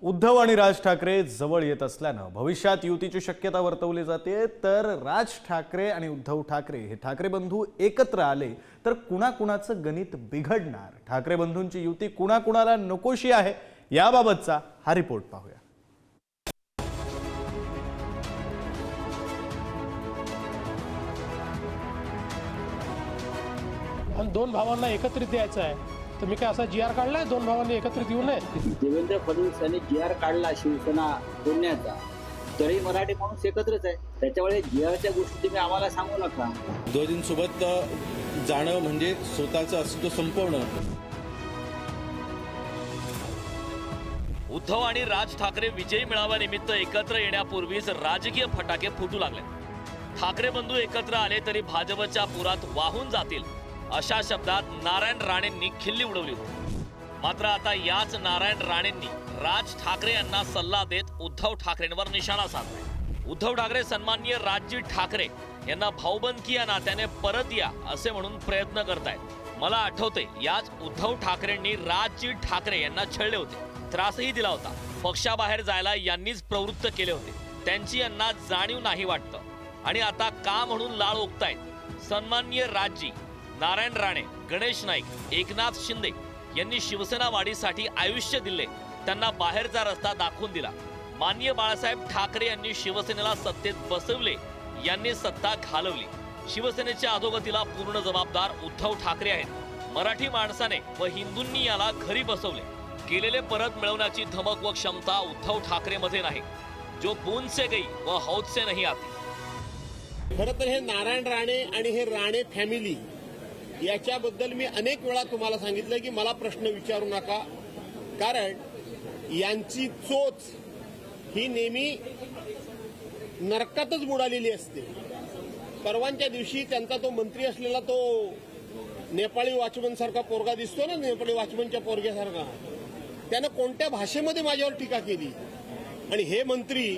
उद्धव आणि राज ठाकरे जवळ येत असल्यानं भविष्यात युतीची शक्यता वर्तवली जाते। तर राज ठाकरे आणि उद्धव ठाकरे हे ठाकरे बंधू एकत्र आले तर कुणाकुणाचं गणित बिघडणार, ठाकरे बंधूंची युती कुणाकुणाला नकोशी आहे याबाबतचा हा रिपोर्ट पाहूया। आणि दोन भावांना एकत्रित द्यायचं आहे। तुम्ही काय असा जी आर काढलाय दोन भावांनी एकत्रित येऊ नये? देवेंद्र फडणवीस यांनी जी आर काढला शिवसेना तोडण्याचा, तरी मराठी माणूस एकत्रच आहे। त्याच्यामुळे जी आरच्या गोष्टी तुम्ही आम्हाला सांगू नका। दोघींसोबत जाणं म्हणजे स्वतःचं अस्तित्व संपवणं। उद्धव आणि राज ठाकरे विजयी मेळाव्यानिमित्त एकत्र येण्यापूर्वीच राजकीय फटाके फुटू लागले। ठाकरे बंधू एकत्र आले तरी भाजपच्या पुरात वाहून जातील अशा शब्दात नारायण राणेंनी खिल्ली उडवली होती। मात्र आता याच नारायण राणेंनी राज ठाकरे यांना सल्ला देत उद्धव ठाकरेंवर निशाणा साधलाय। उद्धव ठाकरे सन्माननीय राजजी ठाकरे यांना भाऊबंदकी या नात्याने परत या असे म्हणून प्रयत्न करतायत। मला आठवते याच उद्धव ठाकरेंनी राजजी ठाकरे यांना छळले होते, त्रासही दिला होता, पक्षाबाहेर जायला यांनीच प्रवृत्त केले होते। त्यांची यांना जाणीव नाही वाटतं आणि आता का म्हणून लाळ ओकतायत। सन्माननीय राजजी नारायण राणे, गणेश नाईक, एकनाथ शिंदे यांनी शिवसेना वाढीसाठी आयुष्य दिले, त्यांना बाहेरचा रस्ता दाखवून दिला। माननीय बाळासाहेब ठाकरे यांनी शिवसेनेला सत्तेत बसवले, यांनी सत्ता घालवली। शिवसेनेच्या अधोगतीला पूर्ण जबाबदार उद्धव ठाकरे आहेत। मराठी माणसाने व हिंदूंनी याला घरी बसवले। केलेले परत मिळवण्याची धमक व क्षमता उद्धव ठाकरे मध्ये नाही। जो बूंद से गई व हौद से नहीं आती। खरं तर हे नारायण राणे आणि हे राणे फॅमिली याच्याबद्दल मी अनेक वेळा तुम्हाला सांगितलं की मला प्रश्न विचारू नका, कारण यांची चोच ही नेहमी नरकातच बुडालेली असते। परवांच्या दिवशी त्यांचा तो मंत्री असलेला तो नेपाळी वॉचमन सारखा पोरगा दिसतो ना, नेपाळी वॉचमनच्या पोरग्यासारखा, त्यानं कोणत्या भाषेमध्ये माझ्यावर टीका केली। आणि हे मंत्री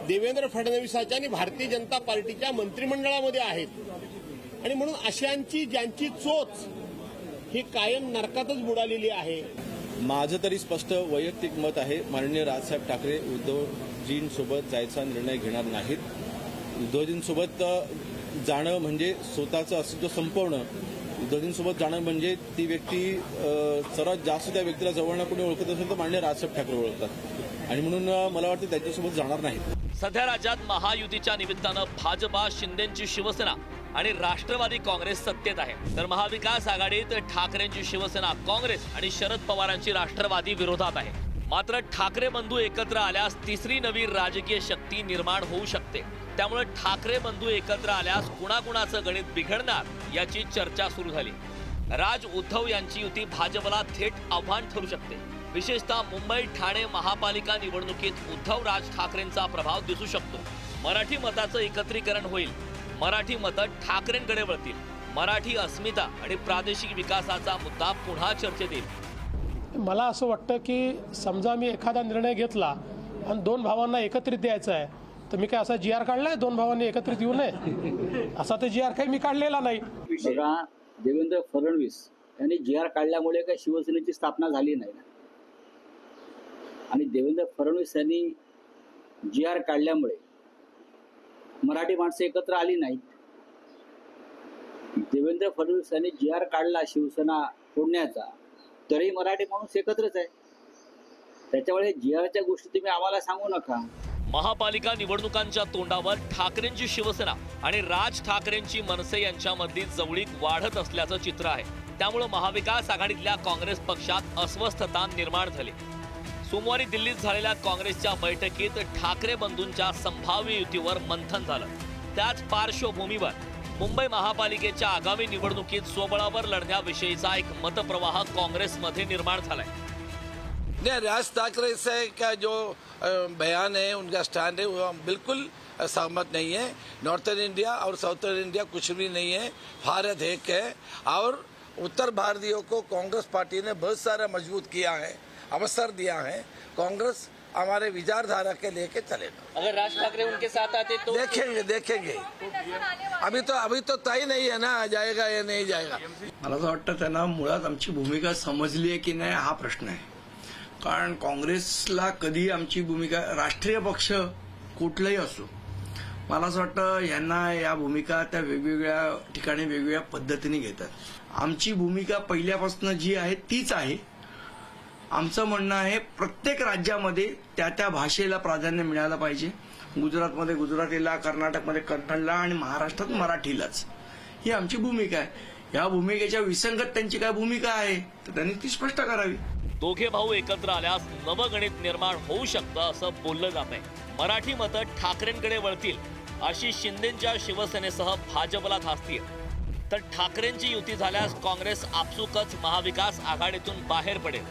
देवेंद्र फडणवीसाच्या आणि भारतीय जनता पार्टीच्या मंत्रिमंडळामध्ये आहेत आणि म्हणून अशांची ज्यांची चोच ही कायम नरकातच बुडालेली आहे। माझं तरी स्पष्ट वैयक्तिक मत आहे, माननीय राजसाहेब ठाकरे उद्धवजींसोबत जायचा निर्णय घेणार नाहीत। उद्धवजींसोबत जाणं म्हणजे स्वतःचं अस्तित्व संपवणं। उद्धवजींसोबत जाणं म्हणजे ती व्यक्ती सर्वात जास्त त्या व्यक्तीला जवळनं कोणी ओळखत असेल तर माननीय राजसाहेब ठाकरे ओळखतात आणि म्हणून मला वाटतं त्याच्यासोबत जाणार नाहीत। सध्या राज्यात महायुतीच्या निमित्तानं भाजपा, शिंदेची शिवसेना आणि राष्ट्रवादी काँग्रेस सत्तेत आहे, तर महाविकास आघाडीत ठाकरेंची शिवसेना, काँग्रेस आणि शरद पवारांची राष्ट्रवादी विरोधात आहे। मात्र ठाकरे बंधू एकत्र आल्यास तिसरी नवी राजकीय शक्ती निर्माण होऊ शकते। त्यामुळे ठाकरे बंधू एकत्र आल्यास कुणाकुणाचं गणित बिघडणार याची चर्चा सुरू झाली। राज उद्धव यांची युती भाजपला थेट आव्हान ठरू शकते। विशेषतः मुंबई ठाणे महापालिका निवडणुकीत उद्धव राज ठाकरेंचा प्रभाव दिसू शकतो। मराठी मताचं एकत्रीकरण होईल, मराठी मतं ठाकरेंकडे वळतील, मराठी अस्मिता आणि प्रादेशिक विकासाचा मुद्दा पुन्हा चर्चेत येईल। मला असं वाटतं की समजा मी एखादा निर्णय घेतला आणि दोन भावांना एकत्रित द्यायचं आहे, तर मी काय असा जी आर काढलाय दोन भावांनी एकत्रित येऊ नये? असा तर जी आर काही मी काढलेला नाही। बघा, देवेंद्र फडणवीस यांनी जी आर काढल्यामुळे काही शिवसेनेची स्थापना झाली नाही आणि देवेंद्र फडणवीस यांनी जी आर काढल्यामुळे मराठी माणसं एकत्र आली नाहीत। देवेंद्र फडणवीस यांनी जी आर काढला शिवसेना तोडण्याचा, तरी मराठी माणूस एकत्रच आहे। त्याच्यामुळे जी आरच्या गोष्टी तुम्ही आम्हाला सांगू नका। महापालिका निवडणुकांच्या तोंडावर ठाकरेंची शिवसेना आणि राज ठाकरेंची मनसे यांच्यामधली जवळीक वाढत असल्याचं चित्र आहे। त्यामुळे महाविकास आघाडीतल्या काँग्रेस पक्षात अस्वस्थता निर्माण झाली। सोमवारी दिल्लीत झालेल्या काँग्रेसच्या बैठकीत ठाकरे बंधूंच्या संभाव्य युतीवर मंथन झालं। त्याच पार्श्वभूमीवर मुंबई महापालिकेच्या आगामी निवडणुकीत स्वबळावर लढण्याविषयीचा एक मतप्रवाह काँग्रेसमध्ये निर्माण झालाय। राज ठाकरे से का जो बयान है, उनका स्टैंड है, वो हम बिल्कुल सहमत नहीं है। नॉर्थर्न इंडिया और साउथर्न इंडिया कुछ भी नहीं है, भारत एक है। और उत्तर भारतीयों को कांग्रेस पार्टी ने बहुत सारा मजबूत किया है, अवसर दिया है। कांग्रेस हमारे विचारधारा के लेके चलेगा। अगर राज ठाकरे उनके साथ आते तो देखेंगे अभी तो तय नहीं है ना, जाएगा या नहीं जाएगा। मला असं वाटतं त्यांना मुळात आमची भूमिका समजली आहे की नाही हा प्रश्न आहे। कारण काँग्रेसला कधी आमची भूमिका, राष्ट्रीय पक्ष कुठलाही असो, मला असं वाटतं यांना या भूमिका त्या वेगवेगळ्या ठिकाणी वेगवेगळ्या पद्धतीने घेतात. आमची भूमिका पहिल्यापासून जी आहे तीच आहे. आमचं म्हणणं आहे प्रत्येक राज्यामध्ये त्या त्या भाषेला प्राधान्य मिळालं पाहिजे. गुजरातमध्ये गुजरातीला, कर्नाटकमध्ये कन्नडला आणि महाराष्ट्रात मराठीलाच. ही आमची भूमिका आहे. या भूमिकेच्या विसंगत त्यांची काय भूमिका आहे तर त्यांनी ती स्पष्ट करावी. दोघे भाऊ एकत्र आल्यास नवगणित निर्माण होऊ शकतं असं बोललं जात आहे. मराठी मतं ठाकरेंकडे वळतील अशी शिंदेंच्या शिवसेनेसह भाजपला धास्ती आहे. तर ठाकरेंची युती झाल्यास काँग्रेस आपसुकच महाविकास आघाडीतून बाहेर पडेल.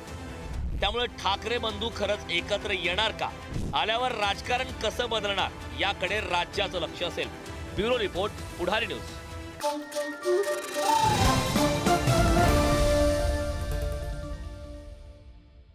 त्यामुळे ठाकरे बंधू खरंच एकत्र येणार का? आल्यावर राजकारण कसं बदलणार याकडे राज्याचं लक्ष असेल. ब्युरो रिपोर्ट, पुढारी न्यूज.